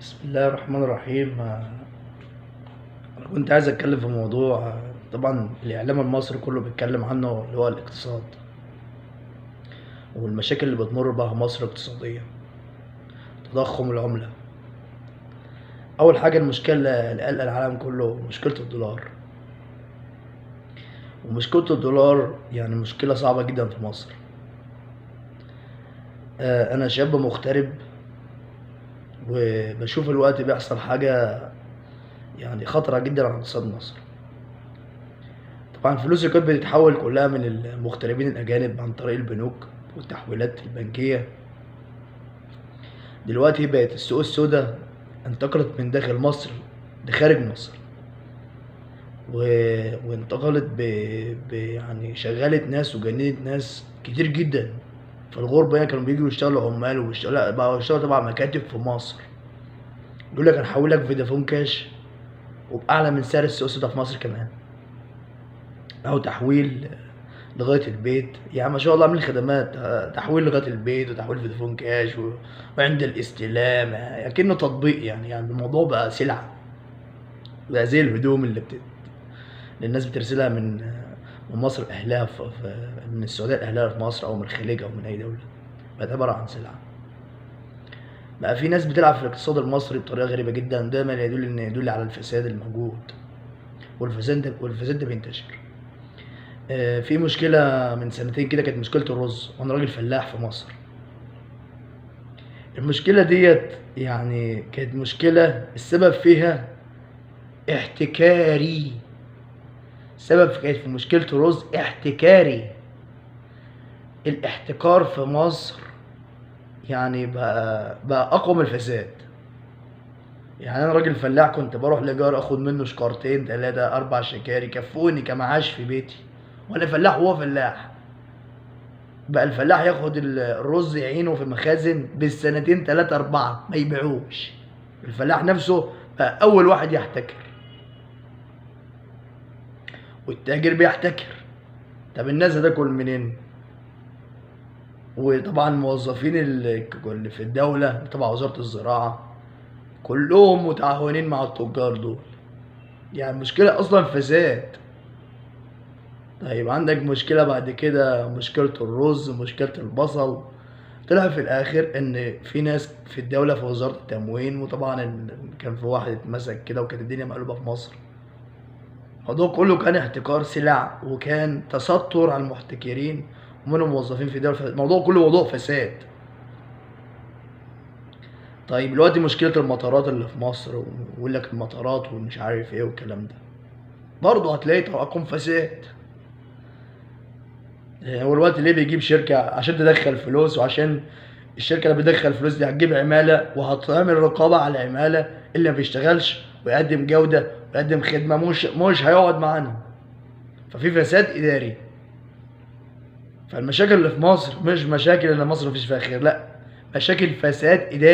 بسم الله الرحمن الرحيم. أنا كنت عايز أتكلم في موضوع، طبعا الإعلام المصري كله بيتكلم عنه، اللي هو الاقتصاد والمشاكل اللي بتمر بها مصر اقتصاديا. تضخم العملة أول حاجة، المشكلة اللي قلق العالم كله مشكلة الدولار. ومشكلة الدولار يعني مشكلة صعبة جدا في مصر. أنا شاب مغترب وبشوف الوقت بيحصل حاجة يعني خطرة جدا على اقتصاد مصر. طبعا الفلوس اللي كانت بتتحول كلها من المغتربين الأجانب عن طريق البنوك والتحويلات البنكية، دلوقتي بقت السوق السوداء انتقلت من داخل مصر لخارج مصر، و... وانتقلت يعني شغلت ناس وجندت ناس كتير جدا في الغربة. يعني كانوا بيجوا يشتغلوا عمال وبيشتغلوا بقوا يشتغلوا تبع مكاتب في مصر، يقول لك هنحولك فودافون كاش وبأعلى من سعر السوق السوداء في مصر كمان، أو تحويل لغاية البيت. يعني ما شاء الله عاملين خدمات، تحويل لغاية البيت وتحويل فودافون كاش وعند الاستلام، يعني كأنه تطبيق. يعني الموضوع بقى سلعة، بقى زي الهدوم اللي الناس بترسلها من مصر لأهلها من السعودية لأهلها في مصر، أو من الخليج أو من أي دولة. بقت عبارة عن سلعة. بقى في ناس بتلعب في الاقتصاد المصري بطريقة غريبة جدا، ده ما يدل على الفساد الموجود، والفساد ده بينتشر. في مشكلة من سنتين كده، كانت مشكلة الرز، وأنا راجل فلاح في مصر. المشكلة ديت يعني كانت مشكلة السبب فيها احتكاري. السبب كانت في مشكلة الرز احتكاري. الاحتكار في مصر يعني بقى أقوى من الفساد. يعني أنا راجل فلاح، كنت بروح لجار أخد منه شكارتين 3 4 شكاري يكفوني كمعاش في بيتي، وأنا فلاح وهو فلاح. بقى الفلاح ياخد الرز يعينه في مخازن بالسنتين 3 4 ما يبيعوش. الفلاح نفسه بقى أول واحد يحتكر، والتاجر بيحتكر. طب الناس هتاكل منين؟ وطبعا الموظفين اللي في الدولة تبع وزارة الزراعة كلهم متعاونين مع التجار دول. يعني المشكلة أصلا فساد. طيب عندك مشكلة بعد كده، مشكلة الرز، مشكلة البصل. طلع في الآخر إن في ناس في الدولة في وزارة التموين، وطبعا كان في واحد اتمسك كده، وكانت الدنيا مقلوبة في مصر. الموضوع كله كان احتكار سلع، وكان تستر على المحتكرين ومنهم موظفين في الدولة. الموضوع كله موضوع فساد. طيب دلوقتي مشكلة المطارات اللي في مصر، ويقول لك المطارات ومش عارف ايه والكلام ده، برضه هتلاقي تراكم فساد. يعني هو الوقت ليه بيجيب شركة عشان تدخل فلوس، وعشان الشركة اللي بتدخل فلوس دي هتجيب عمالة وهتعمل رقابة على العمالة اللي ما بيشتغلش ويقدم جودة ويقدم خدمة، مش هيقعد معانا. ففي فساد إداري. فالمشاكل اللي في مصر مش مشاكل ان مصر مفيش فيها خير، لا، مشاكل فساد إداري.